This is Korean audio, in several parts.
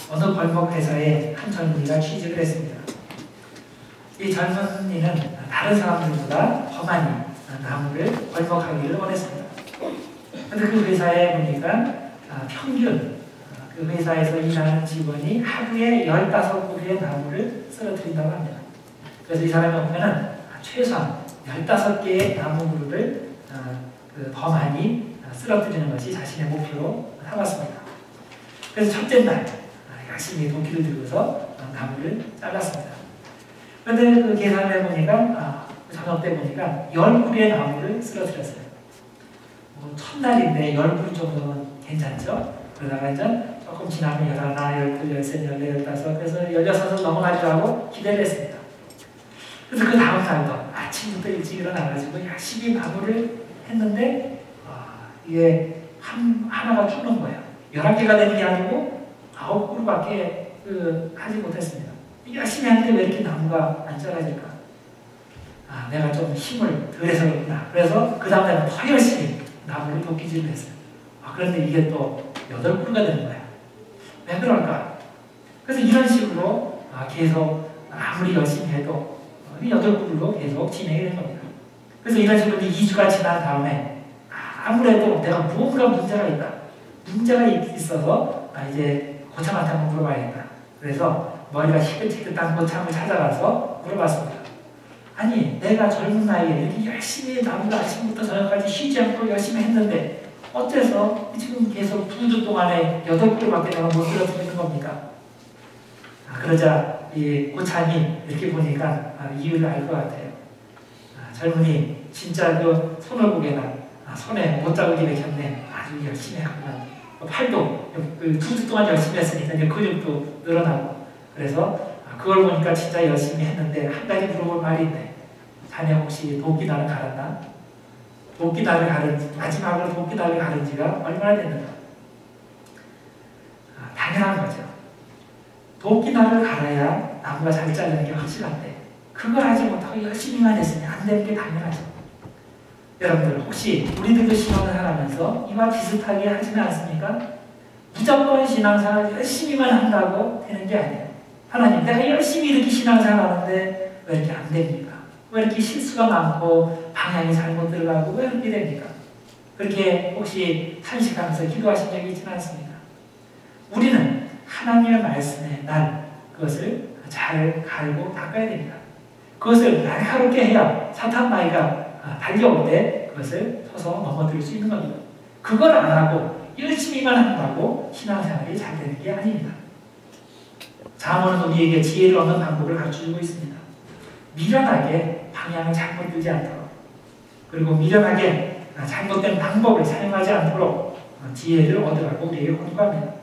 어느 골목 회사에 한 젊은이가 취직을 했습니다. 이 젊은이는 다른 사람들보다 험하니 나무를 벌목하기를 원했습니다. 그런데 그 회사에 보니까 평균 그 회사에서 일하는 직원이 하루에 15그루의 나무를 쓰러뜨린다고 합니다. 그래서 이 사람이 오면은 최소한 15개의 나무 그루를 더 많이 쓰러뜨리는 것이 자신의 목표로 삼았습니다. 그래서 첫째 날 열심히 도끼를 들고서 나무를 잘랐습니다. 그런데 그 계산을 해보니까 저녁 때 보니까 10그루의 나무를 쓰러뜨렸어요. 첫날인데 10그루 정도는 괜찮죠? 그러다가 이제 조금 지나면 11, 12, 13, 14, 15 그래서 16을 넘어가리라고 기대를 했습니다. 그래서 그 다음 날도 아침부터 일찍 일어나가지고 열심히 나무를 했는데 이게 하나가 죽는 거예요. 11개가 되는 게 아니고 9그루밖에 하지 못했습니다. 열심히 하는데 왜 이렇게 나무가 안 자라질까? 내가 좀 힘을 덜 해서 그렇구나. 그래서 그 다음날은 더 열심히 나무를 도끼질을 했어요. 그런데 이게 또 8그루가 되는 거야. 왜 그럴까? 그래서 이런 식으로 계속 아무리 열심히 해도 8그루로 계속 진행이 된 겁니다. 그래서 이런 식으로 2주가 지난 다음에 아무래도 내가 무언가 문제가 있다. 문제가 있어서 이제 고참한테 한번 물어봐야겠다. 그래서 머리가 희끗희끗한 고참을 찾아가서 물어봤습니다. 아니, 내가 젊은 나이에 이렇게 열심히 나무를 아침부터 저녁까지 쉬지 않고 열심히 했는데 어째서 지금 계속 2주 동안에 8그루밖에 내가 못 쓰러뜨리는 겁니까? 그러자 이 고참이 이렇게 보니까 이유를 알 것 같아요. 젊은이 진짜 그 손오공에나 손에 못자국이 맥혔네. 아주 열심히 하구나. 팔도 2주 동안 열심히 했으니까 이제 근육도 늘어나고 그래서 그걸 보니까 진짜 열심히 했는데 한 가지 물어볼 말이 있네. 자네 혹시 도끼날을 갈았나? 마지막으로 도끼날을 가른 지가 얼마나 됐는가? 당연한 거죠. 도끼날을 갈아야 나무가 잘 자라는 게 확실한데 그걸 하지 못하고 열심히만 했으니 안 되는 게 당연하죠. 여러분들 혹시 우리들도 신앙생활 하면서 이와 비슷하게 하지는 않습니까? 무조건 신앙생활 열심히만 한다고 되는 게 아니에요. 하나님, 내가 열심히 이렇게 신앙생활 하는데 왜 이렇게 안 됩니까? 왜 이렇게 실수가 많고 방향이 잘못 들어가고 왜 이렇게 됩니까? 그렇게 혹시 탄식하면서 기도하신 적이 있지는 않습니까? 우리는 하나님의 말씀에 그것을 잘 갈고 닦아야 됩니다. 그것을 날카롭게 해야 사탄 마귀가 달려올 때 그것을 서서 넘어뜨릴 수 있는 겁니다. 그걸 안 하고 열심히만 한다고 신앙생활이 잘 되는 게 아닙니다. 잠언은 우리에게 지혜를 얻는 방법을 가르쳐주고 있습니다. 미련하게 방향을 잘못 들지 않도록 그리고 미련하게 잘못된 방법을 사용하지 않도록 지혜를 얻으라고 우리에게 권고합니다.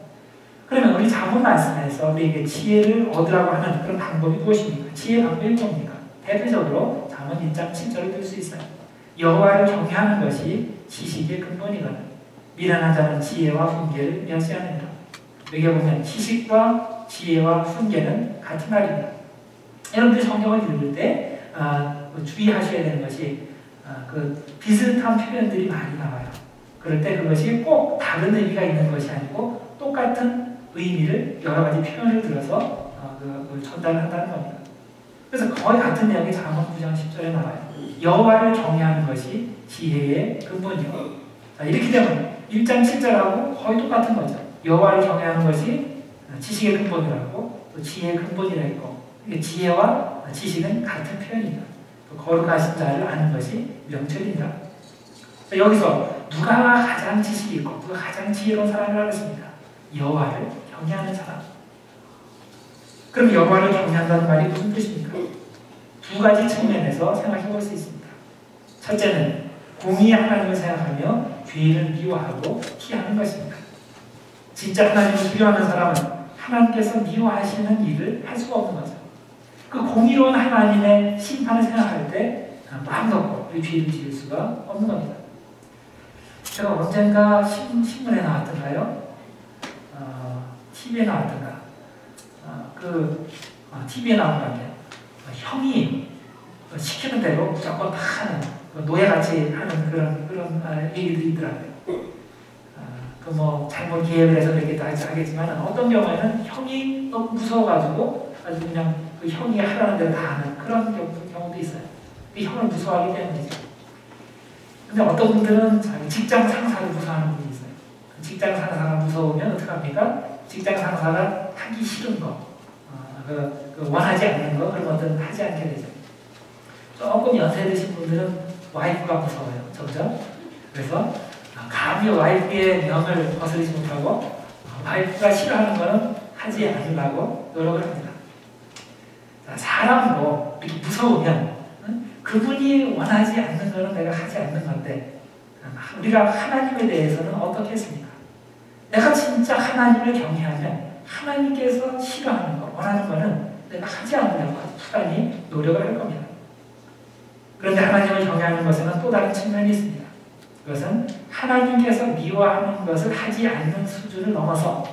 그러면 우리 잠언 말씀에서 우리에게 지혜를 얻으라고 하는 그런 방법이 무엇입니까? 지혜의 방법이 뭡니까? 대표적으로 잠언 1장 7절을 들 수 있어요. 여호와를 경외하는 것이 지식의 근본이거든. 미련한 자는 지혜와 훈계를 멸시하느니라. 여기 보면 지식과 지혜와 훈계는 같은 말입니다. 여러분들이 성경을 읽을 때 주의하셔야 되는 것이 비슷한 표현들이 많이 나와요. 그럴 때 그것이 꼭 다른 의미가 있는 것이 아니고 똑같은 의미를 여러 가지 표현을 들어서 전달을 한다는 겁니다. 그래서 거의 같은 내용이 잠언 9장 10절에 나와요. 여호와를 경외하는 것이 지혜의 근본이요. 이렇게 되면 1장 7절하고 거의 똑같은 거죠. 여호와를 경외하는 것이 지식의 근본이라고 또 지혜의 근본이라 했고 지혜와 지식은 같은 표현입니다. 또 거룩하신 자를 아는 것이 명철입니다. 여기서 누가 가장 지식이 있고 누가 가장 지혜로운 사람을 알았습니다. 여호와를 경외하는 사람. 그럼 여호와를 경외한다는 말이 무슨 뜻입니까? 두 가지 측면에서 생각해 볼 수 있습니다. 첫째는 공의의 하나님을 생각하며 죄를 미워하고 피하는 것입니다. 진짜 하나님을 두려워하는 사람은 하나님께서 미워하시는 일을 할 수가 없는 거죠. 그 공의로운 하나님의 심판을 생각할 때 마음 놓고 우리 죄를 지을 수가 없는 겁니다. 제가 언젠가 신문에 나왔던가요? TV에 나왔던가? TV에 나온 거 같아요. 형이 시키는 대로 무조건 다 하는 노예같이 하는 그런 얘기들이 있더라고요. 그 뭐 잘못 기획을 해서 그렇게 하겠지만 어떤 경우에는 형이 너무 무서워가지고 아주 그냥 그 형이 하라는 대로 다 하는 그런 경우도 있어요. 그 형을 무서워하기 때문이죠. 근데 어떤 분들은 직장 상사를 무서워하는 분이 있어요. 직장 상사가 무서우면 어떡합니까? 직장 상사가 하기 싫은 거, 원하지 않는 거, 그런 것들은 하지 않게 되죠. 조금 연세 드신 분들은 와이프가 무서워요. 점점. 그래서 감히 와이프의 명을 거스르지 못하고 와이프가 싫어하는 거는 하지 않으려고 노력을 합니다. 사람도 이렇게 무서우면 그분이 원하지 않는 거는 내가 하지 않는 건데 우리가 하나님에 대해서는 어떻게 했습니까? 내가 진짜 하나님을 경외하면 하나님께서 싫어하는 거, 원하는 거는 내가 하지 않으려고 수단이 노력을 할 겁니다. 그런데 하나님을 경외하는 것에는 또 다른 측면이 있습니다. 그것은 하나님께서 미워하는 것을 하지 않는 수준을 넘어서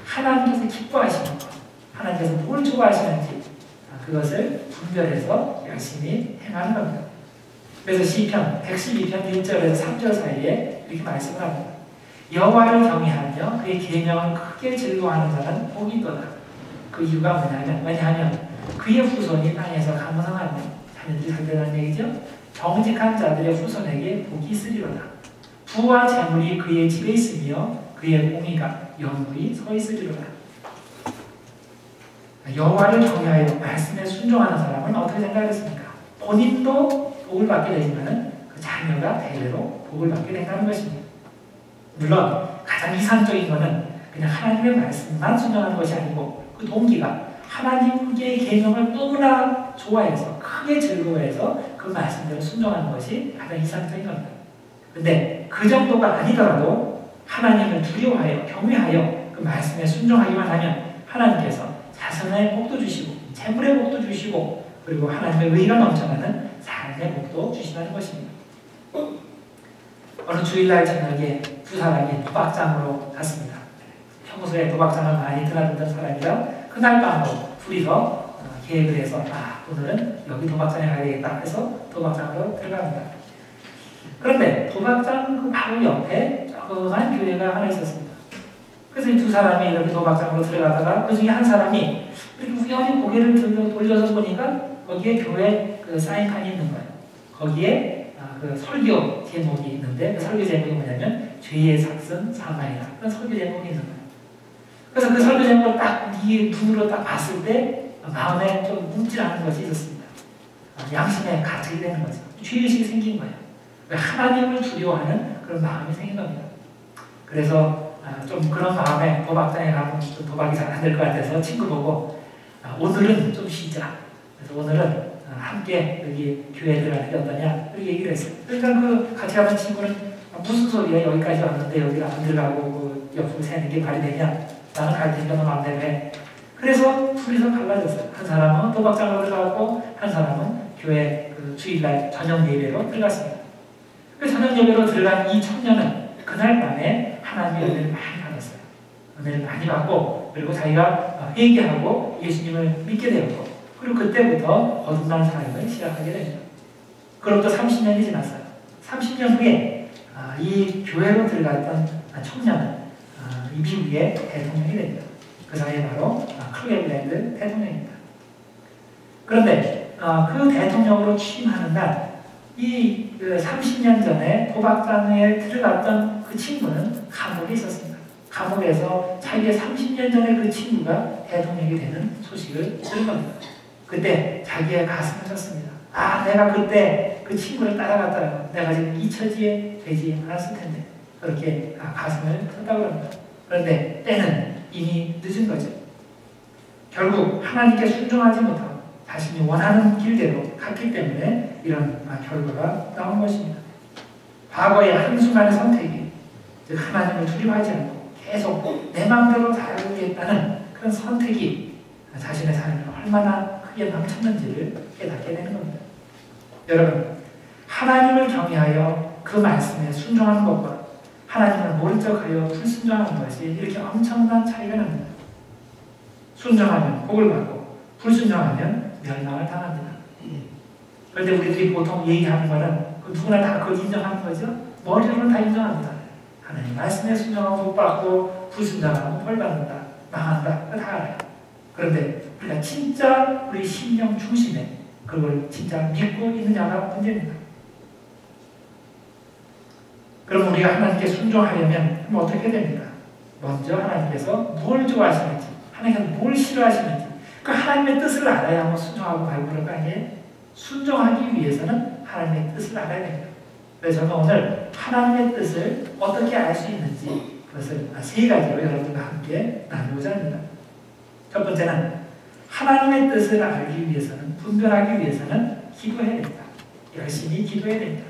하나님께서 기뻐하시는 것, 하나님께서 뭘 좋아하시는지 그것을 분별해서 열심히 행하는 겁니다. 그래서 시편 112편 1절에서 3절 사이에 이렇게 말씀을 합니다. 여호와를 경외하며 그의 계명을 크게 즐거워하는 자는 복이 있도다. 그 이유가 왜냐하면 그의 후손이 땅에서 강성하며 자녀들이 잘 되라는 얘기죠. 정직한 자들의 후손에게 복이 있으리로다. 부와 재물이 그의 집에 있으며 그의 공의가 영원히 서 있으리로다. 여호와를 경외하여 말씀에 순종하는 사람은 어떻게 생각했습니까? 본인도 복을 받게 되지만 그 자녀가 대대로 복을 받게 된다는 것입니다. 물론 가장 이상적인 것은 그냥 하나님의 말씀만 순종하는 것이 아니고 그 동기가 하나님의 계명을 너무나 좋아해서 크게 즐거워해서 그 말씀대로 순종하는 것이 가장 이상적인 겁니다. 그런데 그 정도가 아니더라도 하나님을 두려워하여 경외하여 그 말씀에 순종하기만 하면 하나님께서 자손의 복도 주시고 재물의 복도 주시고 그리고 하나님의 의가 넘쳐나는 삶의 복도 주신다는 것입니다. 어느 주일날 저녁에 두 사람이 도박장으로 갔습니다. 평소에 도박장을 많이 드나들던 사람이라 그날 밤도 둘이서 계획을 해서 오늘은 여기 도박장에 가야 되겠다 해서 도박장으로 들어갑니다. 그런데 도박장 그 바로 옆에 조그만 교회가 하나 있었습니다. 그래서 이 두 사람이 이렇게 도박장으로 들어가다가 그 중에 한 사람이 이렇게 우연히 고개를 돌려서 보니까 거기에 교회 그 사인판이 있는 거예요. 거기에 그 설교 제목이 있는데 그 설교 제목이 뭐냐면 죄의 삭슨 사망이다. 그런 설교 제목이 있는 거예요. 그래서 그 설교 제목을 딱 이 눈으로 딱 봤을 때 마음에 좀 뭉찔하는 것이 있었습니다. 양심에 가책이 되는 거죠. 죄의식이 생긴 거예요. 하나님을 두려워하는 그런 마음이 생긴 겁니다. 그래서 좀 그런 마음에 도박장에 가면 좀 도박이 잘 안 될 것 같아서 친구 보고 오늘은 좀 쉬자. 그래서 오늘은 함께 여기 교회에 들어가는 게 어떠냐 이렇게 얘기를 했어요. 그러니까 그 같이 가는 친구는 무슨 소리야 여기까지 왔는데 여기를 안 들어가고 그 옆으로 새는 게 말이 되냐. 나는 갈 테니까 너 마음대로 해. 그래서 둘이서 갈라졌어요. 한 사람은 도박장으로 들어가고 한 사람은 교회 그 주일날 저녁 예배로 들어갔습니다. 그 저녁 예배로 들어간 이 청년은 그날 밤에 하나님의 은혜를 많이 받았어요. 은혜를 많이 받고 그리고 자기가 회개하고 예수님을 믿게 되었고 그리고 그때부터 거듭난 삶을 시작하게 됩니다. 그로부터 30년이 지났어요. 30년 후에 이 교회로 들어갔던 청년은 이 미국의 대통령이 됩니다. 그 사람이 바로 클리블랜드 대통령입니다. 그런데 그 대통령으로 취임하는 날 이 30년 전에 도박장에 들어갔던 그 친구는 감옥에 있었습니다. 감옥에서 자기의 30년 전에 그 친구가 대통령이 되는 소식을 들은 겁니다. 그때 자기의 가슴을 쳤습니다. 내가 그때 그 친구를 따라갔다면 내가 지금 이 처지에 되지 않았을 텐데 그렇게 가슴을 쳤다고 합니다. 그런데 때는 이미 늦은 거죠. 결국 하나님께 순종하지 못하고 자신이 원하는 길대로 갔기 때문에 이런 결과가 나온 것입니다. 과거의 한순간의 선택이 즉 하나님을 두려워하지 않고 계속 내 마음대로 살겠다는 그런 선택이 자신의 삶을 얼마나 크게 망쳤는지를 깨닫게 되는 겁니다. 여러분, 하나님을 경외하여 그 말씀에 순종하는 것과 하나님을 모른 척하여 불순종하는 것이 이렇게 엄청난 차이가 납니다. 순종하면 복을 받고 불순종하면 멸망을 당합니다. 그런데 우리들이 보통 얘기하는 거는 누구나 다 그걸 인정하는 거죠. 머리로는 다 인정합니다. 하나님 말씀에 순종하면 복 받고 불순종하면 벌 받는다. 망한다. 그거 다 알아요. 그런데 우리가 진짜 우리 심령 중심에 그걸 진짜 믿고 있는 자가 문제입니다. 그럼 우리가 하나님께 순종하려면 어떻게 됩니까? 먼저 하나님께서 뭘 좋아하시는지, 하나님께서 뭘 싫어하시는지, 그 하나님의 뜻을 알아야 한번 순종하고 가고 그럴 거 아니에요? 순종하기 위해서는 하나님의 뜻을 알아야 됩니다. 그래서 저는 오늘 하나님의 뜻을 어떻게 알 수 있는지 그것을 세 가지로 여러분과 함께 나누고자 합니다. 첫 번째는 하나님의 뜻을 알기 위해서는, 분별하기 위해서는 기도해야 됩니다. 열심히 기도해야 됩니다.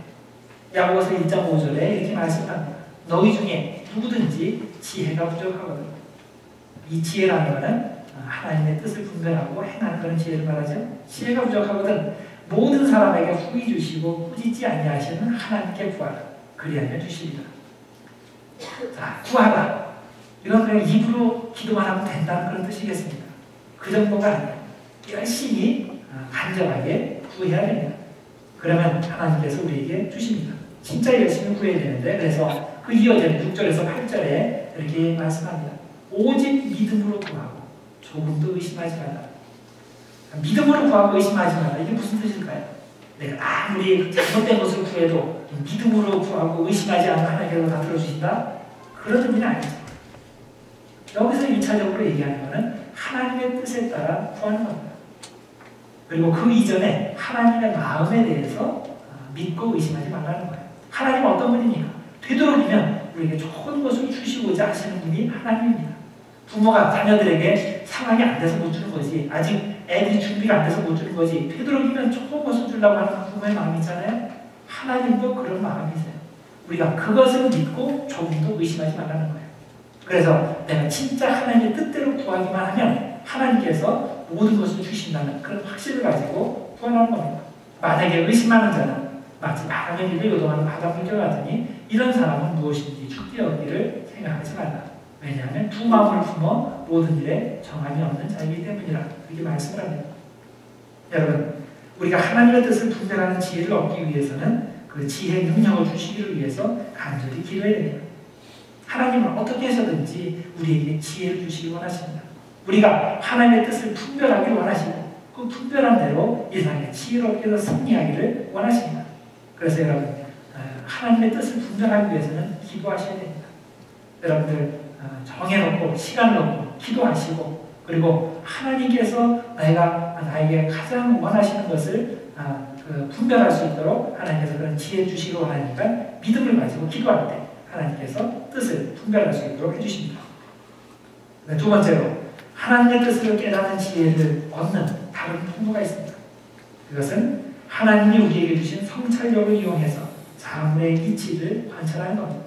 야고보서 1장 5절에 이렇게 말씀합니다. 너희 중에 누구든지 지혜가 부족하거든. 이 지혜라는 것은 하나님의 뜻을 분별하고 행하는 그런 지혜를 말하죠. 지혜가 부족하거든 모든 사람에게 후히 주시고 꾸짖지 아니하시는 하나님께 구하라. 그리하면 주시리라. 자, 구하라. 이건 그냥 입으로 기도만 하면 된다는 그런 뜻이겠습니다. 그 정도가 아니에요. 열심히 간절하게 구해야 됩니다. 그러면 하나님께서 우리에게 주십니다. 진짜 열심히 구해야 되는데, 그래서 그 이어지는 6절에서 8절에 이렇게 말씀합니다. 오직 믿음으로 구하고 조금도 의심하지 말라. 믿음으로 구하고 의심하지 말라. 이게 무슨 뜻일까요? 내가 아무리 잘못된 것을 구해도 믿음으로 구하고 의심하지 않으면 하나님께서 다 들어주신다? 그런 의미는 아니죠. 여기서 1차적으로 얘기하는 것은 하나님의 뜻에 따라 구하는 겁니다. 그리고 그 이전에 하나님의 마음에 대해서 믿고 의심하지 말라는 거예요. 하나님 어떤 분입니까? 되도록이면 우리에게 좋은 것을 주시고자 하시는 분이 하나님입니다. 부모가 자녀들에게 상황이 안 돼서 못 주는 거지, 아직 애들이 준비가 안 돼서 못 주는 거지, 되도록이면 좋은 것을 주려고 하는 부모의 마음이 있잖아요. 하나님도 그런 마음이세요. 우리가 그것을 믿고 조금도 의심하지 말라는 거예요. 그래서 내가 진짜 하나님의 뜻대로 구하기만 하면 하나님께서 모든 것을 주신다는 그런 확신을 가지고 구하는 겁니다. 만약에 의심하는 자는 마치 바람에 밀려 요동하는 바닷물결 같으니 이런 사람은 무엇인지 죽게 얻기를 생각하지 말라. 왜냐하면 두 마음을 품어 모든 일에 정함이 없는 자이기 때문이라. 이렇게 말씀을 합니다. 여러분, 우리가 하나님의 뜻을 분별하는 지혜를 얻기 위해서는 그 지혜의 능력을 주시기를 위해서 간절히 기도해야 됩니다. 하나님은 어떻게 해서든지 우리에게 지혜를 주시기 원하십니다. 우리가 하나님의 뜻을 분별하기를 원하시고 그 분별한 대로 이 세상에 지혜롭게 해서 승리하기를 원하십니다. 그래서 여러분, 하나님의 뜻을 분별하기 위해서는 기도하셔야 됩니다. 여러분들 정해놓고 시간을 놓고 기도하시고, 그리고 하나님께서 나에게 가장 원하시는 것을 분별할 수 있도록 하나님께서 그런 지혜 주시기 원하니까 믿음을 가지고 기도할 때 하나님께서 뜻을 분별할 수 있도록 해주십니다. 두 번째로 하나님의 뜻을 깨닫는 지혜를 얻는 다른 통로가 있습니다. 그것은 하나님이 우리에게 주신 성찰력을 이용해서 자문의 이치를 관찰하는 겁니다.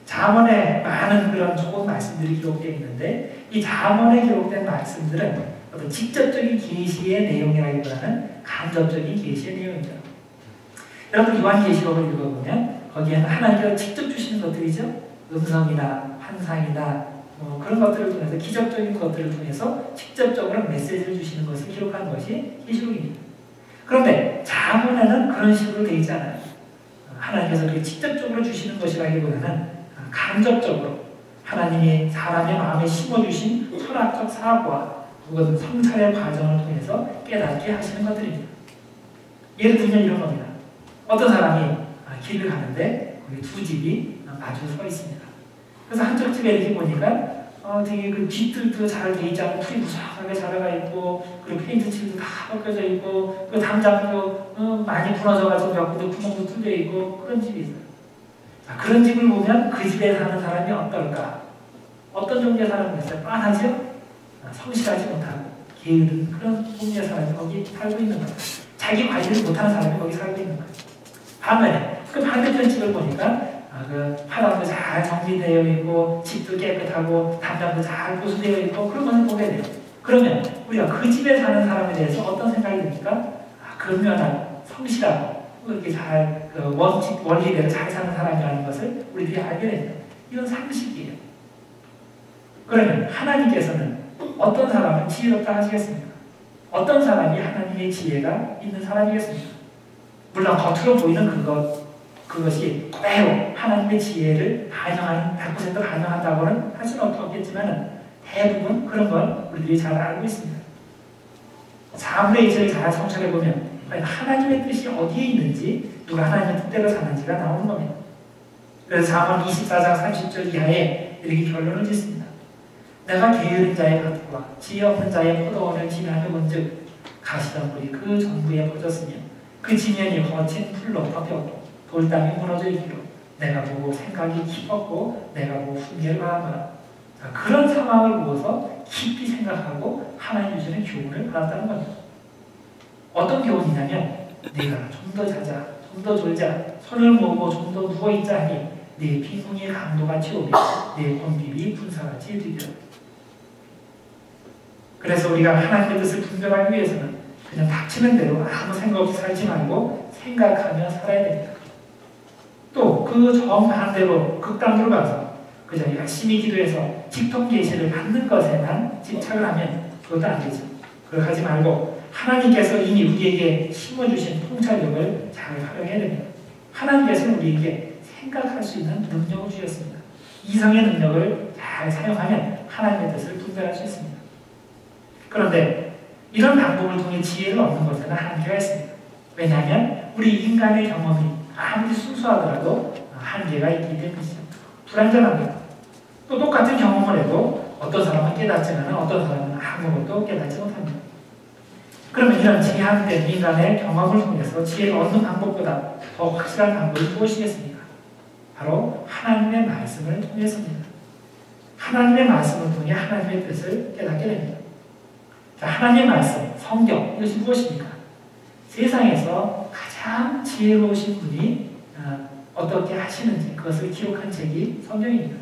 자문에 많은 그런 좋은 말씀들이 기록되어 있는데, 이 자문에 기록된 말씀들은 어떤 직접적인 계시의 내용이라기보다는 간접적인 계시의 내용입니다. 여러분, 요한계시록을 읽어보면 거기에는 하나님께서 직접 주시는 것들이죠. 음성이나 환상이나 그런 것들을 통해서, 기적적인 것들을 통해서 직접적으로 메시지를 주시는 것을 기록한 것이 계시록입니다. 그런데 자문에는 그런 식으로 되어 있지 않아요. 하나님께서 그렇게 직접적으로 주시는 것이라기보다는 간접적으로 하나님이 사람의 마음에 심어주신 철학적 사고와 그것은 성찰의 과정을 통해서 깨닫게 하시는 것들입니다. 예를 들면 이런 겁니다. 어떤 사람이 길을 가는데 거기 두 집이 마주 서 있습니다. 그래서 한쪽 집에 이렇게 보니까 되게 그 뒤뜰도 잘 돼 있지 않고 풀이 무성하게 자라가 있고, 그리고 페인트 칠도 다 벗겨져 있고, 그 담장도 많이 부러져가지고 몇 군데 구멍도 뚫려 있고 그런 집이 있어요. 자, 그런 집을 보면 그 집에 사는 사람이 어떨까? 어떤 종류의 사람이 있어요? 빤하죠? 성실하지 못하고 게으른 그런 종류의 사람이 거기 살고 있는 거예요. 자기 관리를 못하는 사람이 거기 살고 있는 거예요. 반면에 그 반대편 집을 보니까 그 화단도 잘 정리되어 있고 집도 깨끗하고 담장도 잘 보수되어 있고 그런 것을 보게 돼요. 그러면 우리가 그 집에 사는 사람에 대해서 어떤 생각이 듭니까? 근면하고 성실하고 이렇게 잘 원리대로 잘 사는 사람이라는 것을 우리들이 알게 됩니다. 이건 상식이에요. 그러면 하나님께서는 어떤 사람은 지혜롭다 하시겠습니까? 어떤 사람이 하나님의 지혜가 있는 사람이겠습니까? 물론 겉으로 보이는 그 그것이 그대로 하나님의 지혜를 반영하는 100% 반영한다고는 할 수는 없겠지만 대부분 그런 건 우리들이 잘 알고 있습니다. 사물의 이치를 잘 성찰해보면 하나님의 뜻이 어디에 있는지 누가 하나님의 뜻대로 사는지가 나오는 겁니다. 그래서 사문 24장 30절 이하에 이렇게 결론을 짓습니다. 내가 게으른 자의 밭과 지혜 없는 자의 포도원을 지나며 본즉 가시던 꿀이 그 전부에 퍼졌으며 그 지면이 거친 풀로 덮였고 돌담이 무너져 있기로 내가 보고 생각이 깊었고 내가 보고 훈계를 받았노라. 그런 상황을 보고서 깊이 생각하고 하나님 주시는 교훈을 받았다는 겁니다. 어떤 교훈이냐면 네가 좀 더 자자, 좀 더 졸자, 손을 모으고 좀 더 누워있자 하니 네 빈궁의 강도가 치우며 네 곤핍이 분사같이 되리라. 그래서 우리가 하나님의 뜻을 분별하기 위해서는 그냥 닥치는 대로 아무 생각 없이 살지 말고 생각하며 살아야 됩니다. 또 그 정반대로 극단으로 가서 그저 열심히 기도해서 직통 계시를 받는 것에만 집착을 하면 그것도 안 되죠. 그걸 하지 말고 하나님께서 이미 우리에게 심어주신 통찰력을 잘 활용해야 됩니다. 하나님께서는 우리에게 생각할 수 있는 능력을 주셨습니다. 이성의 능력을 잘 사용하면 하나님의 뜻을 분별할 수 있습니다. 그런데 이런 방법을 통해 지혜를 얻는 것에는 한계가 있습니다. 왜냐하면 우리 인간의 경험이 아무리 순수하더라도 한계가 있기 때문이죠. 불완전합니다. 또 똑같은 경험을 해도 어떤 사람은 깨닫지만 어떤 사람은 아무것도 깨닫지 못합니다. 그러면 이런 제한된 인간의 경험을 통해서 지혜를 얻는 방법보다 더 확실한 방법이 무엇이겠습니까? 바로 하나님의 말씀을 통해서입니다. 하나님의 말씀을 통해 하나님의 뜻을 깨닫게 됩니다. 자, 하나님의 말씀, 성경, 이것이 무엇입니까? 세상에서 가장 지혜로우신 분이 어떻게 하시는지 그것을 기록한 책이 성경입니다.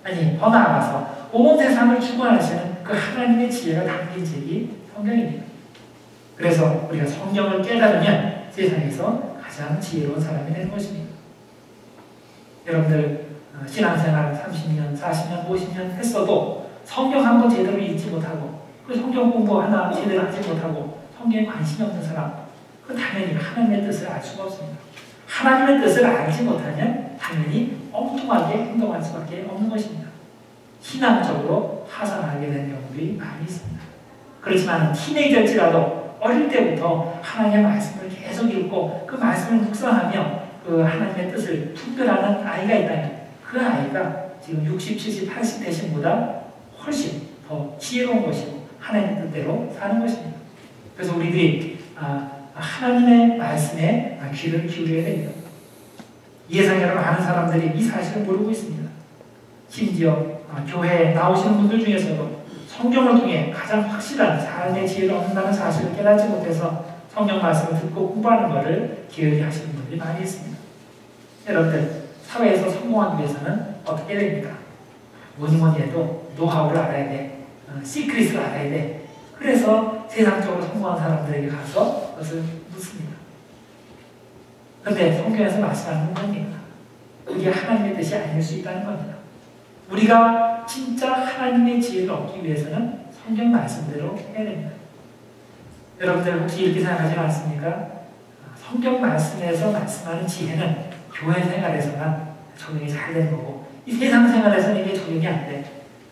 아니, 더 나아가서 온 세상을 주관하시는 그 하나님의 지혜가 담긴 책이 성경입니다. 그래서 우리가 성경을 깨달으면 세상에서 가장 지혜로운 사람이 되는 것입니다. 여러분들 신앙생활 30년, 40년, 50년 했어도 성경 한 번 제대로 읽지 못하고 그 성경 공부 하나 제대로 하지 못하고 성경에 관심이 없는 사람, 그 당연히 하나님의 뜻을 알 수가 없습니다. 하나님의 뜻을 알지 못하면 당연히 엉뚱하게 행동할 수밖에 없는 것입니다. 신앙적으로 하산하게 되는 경우들이 많이 있습니다. 그렇지만 티네이저일지라도 어릴 때부터 하나님의 말씀을 계속 읽고 그 말씀을 묵상하며 그 하나님의 뜻을 분별하는 아이가 있다면 그 아이가 지금 60, 70, 80 되신 보다 훨씬 더 지혜로운 것이고 하나님의 뜻대로 사는 것입니다. 그래서 우리들이 하나님의 말씀에 귀를 기울여야 됩니다. 예상외로 많은 사람들이 이 사실을 모르고 있습니다. 심지어 교회에 나오시는 분들 중에서도 성경을 통해 가장 확실한 삶의 지혜를 얻는다는 사실을 깨닫지 못해서 성경 말씀을 듣고 공부하는 것을 게으리 하시는 분들이 많이 있습니다. 여러분들, 사회에서 성공하기 위해서는 어떻게 됩니까? 뭐니 해도 노하우를 알아야 돼. 시크릿을 알아야 돼. 그래서 세상적으로 성공한 사람들에게 가서 그것을 묻습니다. 그런데 성경에서 말씀하는 건 뭡니까? 그게 하나님의 뜻이 아닐 수 있다는 겁니다. 우리가 진짜 하나님의 지혜를 얻기 위해서는 성경 말씀대로 해야 됩니다. 여러분들 혹시 이렇게 생각하지 않습니까? 성경 말씀에서 말씀하는 지혜는 교회 생활에서만 적용이 잘 되는 거고 이 세상 생활에서는 이게 적용이 안 돼.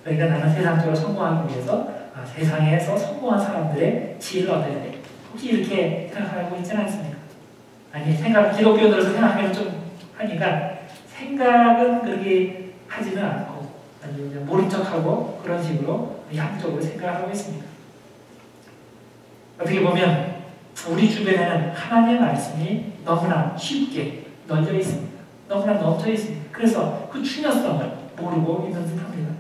그러니까 나는 세상적으로 성공하기 위해서 세상에서 성공한 사람들의 지혜를 얻어야 돼. 혹시 이렇게 생각하고 있지는 않습니까? 아니, 기독교들에서 생각하면 좀 하니까 생각은 그렇게 하지는 않고 아니면 모른 척하고 그런 식으로 양쪽으로 생각하고 있습니다. 어떻게 보면 우리 주변에는 하나님의 말씀이 너무나 쉽게 널려 있습니다. 너무나 넘쳐 있습니다. 그래서 그 중요성을 모르고 있는 듯합니다.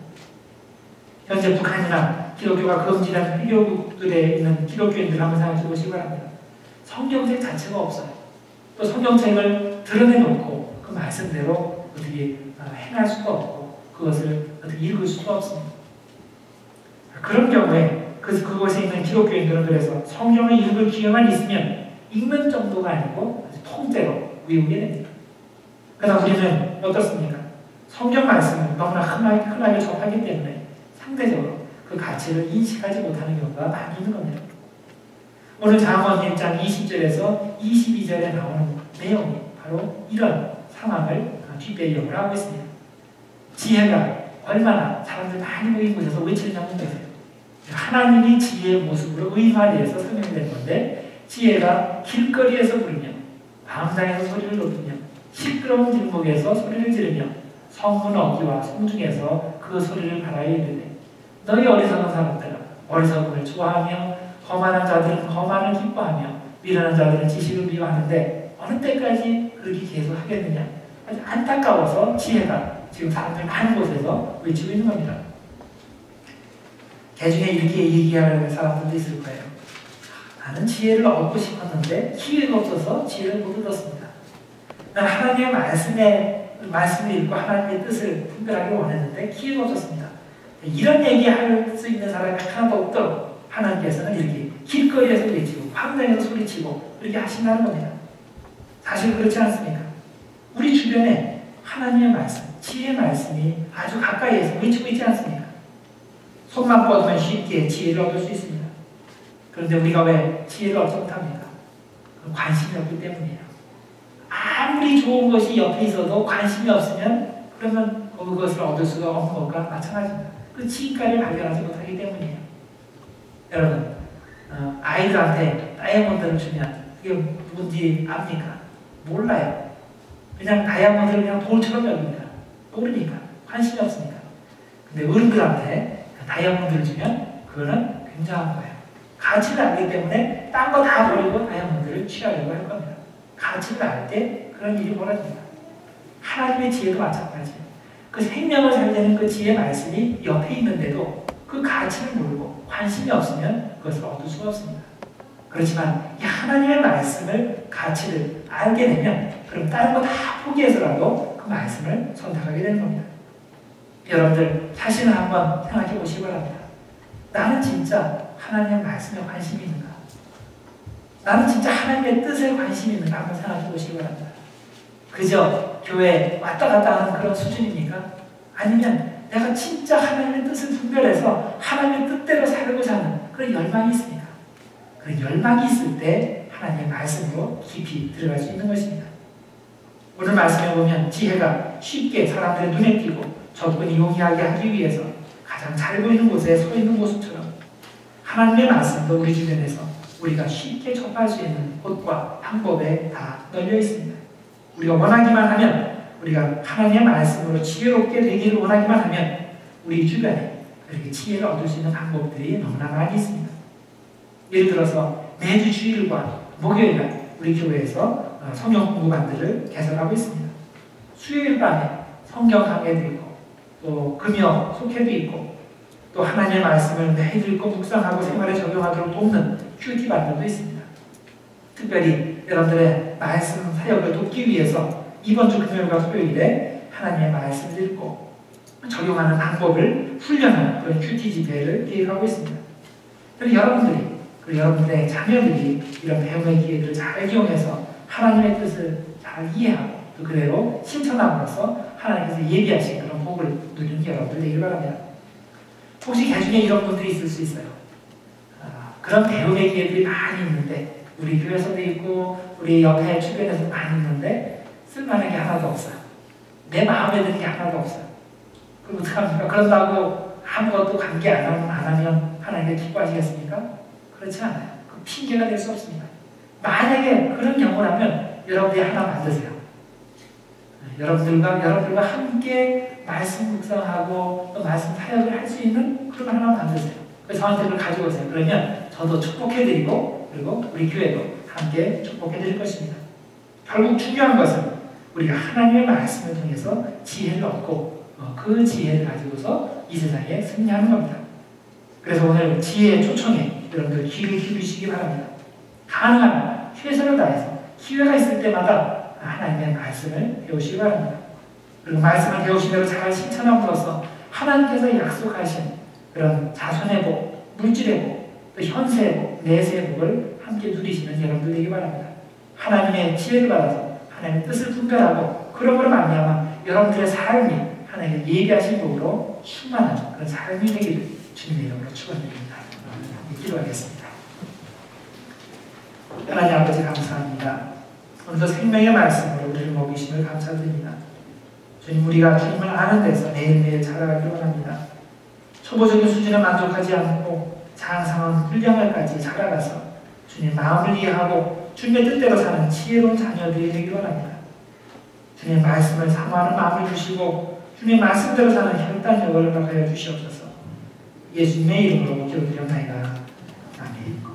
현재 북한이나 기독교가 금지된 회교국들에 있는 기독교인들 한번 생각해 보시기 바랍니다. 성경책 자체가 없어요. 또 성경책을 드러내놓고 그 말씀대로 어떻게 행할 수가 없고 그것을 어떻게 읽을 수가 없습니다. 그런 경우에 그곳에 있는 기독교인들은 그래서 성경을 읽을 기회만 있으면 읽는 정도가 아니고 통째로 외우게 됩니다. 그러나 우리는 어떻습니까? 성경 말씀을 너무나 흔하게 접하기 때문에 상대적으로 그 가치를 인식하지 못하는 경우가 많이 있는 겁니다. 오늘 잠언 1장 20절에서 22절에 나오는 내용이 바로 이런 상황을 뒷배경을 하고 있습니다. 지혜가 얼마나 사람들 많이 모인 곳에서 외치느냐고 보세요. 하나님이 지혜의 모습으로 의인화되어서 설명되는 건데, 지혜가 길거리에서 부르며 광장에서 소리를 높이며 시끄러운 길목에서 소리를 지르며 성문 어귀와 성중에서 그 소리를 바라에 이르되, 너희 어리석은 사람들아 어리석음을 좋아하며 거만한 자들은 거만을 기뻐하며 미련한 자들은 지식을 미워하는데 어느 때까지 그렇게 계속 하겠느냐. 아주 안타까워서 지혜가 지금 사람들 많은 곳에서 외치고 있는 겁니다. 개 중에 이렇게 얘기할 사람들도 있을 거예요. 나는 지혜를 얻고 싶었는데 기회가 없어서 지혜를 못 얻었습니다. 나는 하나님의 말씀을 읽고 하나님의 뜻을 분별하기 원했는데 기회가 없었습니다. 이런 얘기할 수 있는 사람이 하나도 없도록 하나님께서는 이렇게 길거리에서 외치고 광장에서 소리치고 이렇게 하신다는 겁니다. 사실 그렇지 않습니까? 우리 주변에 하나님의 말씀, 지혜의 말씀이 아주 가까이에서 외치고 있지 않습니까? 손만 뻗으면 쉽게 지혜를 얻을 수 있습니다. 그런데 우리가 왜 지혜를 얻지 못합니까? 관심이 없기 때문이에요. 아무리 좋은 것이 옆에 있어도 관심이 없으면 그러면 그것을 얻을 수가 없는 것과 마찬가지입니다. 그 지혜를 발견하지 못하기 때문이에요. 여러분, 아이들한테 다이아몬드를 주면 그게 누군지 압니까? 몰라요. 그냥 다이아몬드를 그냥 돌처럼 여깁니다. 모르니까. 관심이 없으니까. 근데 어른들한테 다이아몬드를 주면 그거는 굉장한 거예요. 가치를 알기 때문에 딴 거 다 버리고 다이아몬드를 취하려고 할 겁니다. 가치를 알 때 그런 일이 벌어집니다. 하나님의 지혜도 마찬가지예요. 그 생명을 살리는 그 지혜 말씀이 옆에 있는데도 그 가치를 모르고 관심이 없으면 그것을 얻을 수가 없습니다. 그렇지만 이 하나님의 말씀을 가치를 알게 되면 그럼 다른 거 다 포기해서라도 그 말씀을 선택하게 되는 겁니다. 여러분들 자신을 한번 생각해 보시기 바랍니다. 나는 진짜 하나님의 말씀에 관심이 있는가? 나는 진짜 하나님의 뜻에 관심이 있는가? 한번 생각해 보시기 바랍니다. 그저 교회 왔다 갔다 하는 그런 수준입니까? 아니면 내가 진짜 하나님의 뜻을 분별해서 하나님의 뜻대로 살고자 하는 그런 열망이 있습니까? 그 열망이 있을 때 하나님의 말씀으로 깊이 들어갈 수 있는 것입니다. 오늘 말씀에 보면 지혜가 쉽게 사람들의 눈에 띄고 접근이 용이하게 하기 위해서 가장 잘 보이는 곳에 서 있는 모습처럼 하나님의 말씀도 우리 주변에서 우리가 쉽게 접할 수 있는 곳과 방법에 다 널려 있습니다. 우리가 원하기만 하면, 우리가 하나님의 말씀으로 지혜롭게 되기를 원하기만 하면 우리 주변에 그렇게 지혜를 얻을 수 있는 방법들이 너무나 많이 있습니다. 예를 들어서 매주 주일과 목요일날 우리 교회에서 성경 공부반들을 개설하고 있습니다. 수요일 밤에 성경 강해도 있고 또 금요 속회도 있고 또 하나님의 말씀을 매일 읽고 묵상하고 생활에 적용하도록 돕는 큐티 반들도 있습니다. 특별히 여러분들의 말씀 사역을 돕기 위해서 이번 주 금요일과 토요일에 하나님의 말씀을 읽고 적용하는 방법을 훈련하는 그런 큐티 집회를 계획하고 있습니다. 그리고 여러분들이, 그리고 여러분들의 자녀들이 이런 배움의 기회들을 잘 이용해서 하나님의 뜻을 잘 이해하고 또 그대로 실천함으로써 하나님께서 예비하신 그런 복을 누리는 여러분들 되길 바랍니다. 혹시 개 중에 이런 분들이 있을 수 있어요. 그런 배움의 기회들이 많이 있는데 우리 교회에서도 있고 우리 옆에 주변에서도 많이 있는데 쓸만한 게 하나도 없어요. 내 마음에 드는 게 하나도 없어요. 그럼 어떡합니까? 그런다고 아무것도 관계 안 하면 하나님께 기뻐하시겠습니까? 그렇지 않아요. 그 핑계가 될 수 없습니다. 만약에 그런 경우를 하면 여러분들이 하나 만드세요. 여러분들과 함께 말씀 묵상하고 또 말씀 사역을 할 수 있는 그런 하나 만드세요. 그래서 저한테 그걸 가지고 오세요. 그러면 저도 축복해드리고 그리고 우리 교회도 함께 축복해드릴 것입니다. 결국 중요한 것은 우리가 하나님의 말씀을 통해서 지혜를 얻고 그 지혜를 가지고서 이 세상에 승리하는 겁니다. 그래서 오늘 지혜의 초청에 여러분들 귀를 기울이시기 바랍니다. 가능하면 최선을 다해서 기회가 있을 때마다 하나님의 말씀을 배우시기 바랍니다. 그리고 말씀을 배우신 대로 잘 실천함으로써 하나님께서 약속하신 그런 자손의 복, 물질의 복, 또 현세의 복, 내세의 복을 함께 누리시는 여러분들 되기 바랍니다. 하나님의 지혜를 받아서 하나님의 뜻을 분별하고 그러므로 말미암아 여러분들의 삶이 하나님의 예비하신 복으로 충만한 그런 삶이 되기를 주님의 이름으로 축원드립니다. 기도하겠습니다. 하나님 아버지 감사합니다. 오늘도 생명의 말씀으로 우리를 먹이심을 감사드립니다. 주님, 우리가 주님을 아는 데서 매일매일 자라가길 원합니다. 초보적인 수준에 만족하지 않고 장성한 분량을까지 자라가서 주님 마음을 이해하고 주님의 뜻대로 사는 지혜로운 자녀들이 되길 원합니다. 주님의 말씀을 사모하는 마음을 주시고 주님의 말씀대로 사는 혈단력을 허락하여 주시옵소서. 예수님의 이름으로 기도드렸나이다. 아멘.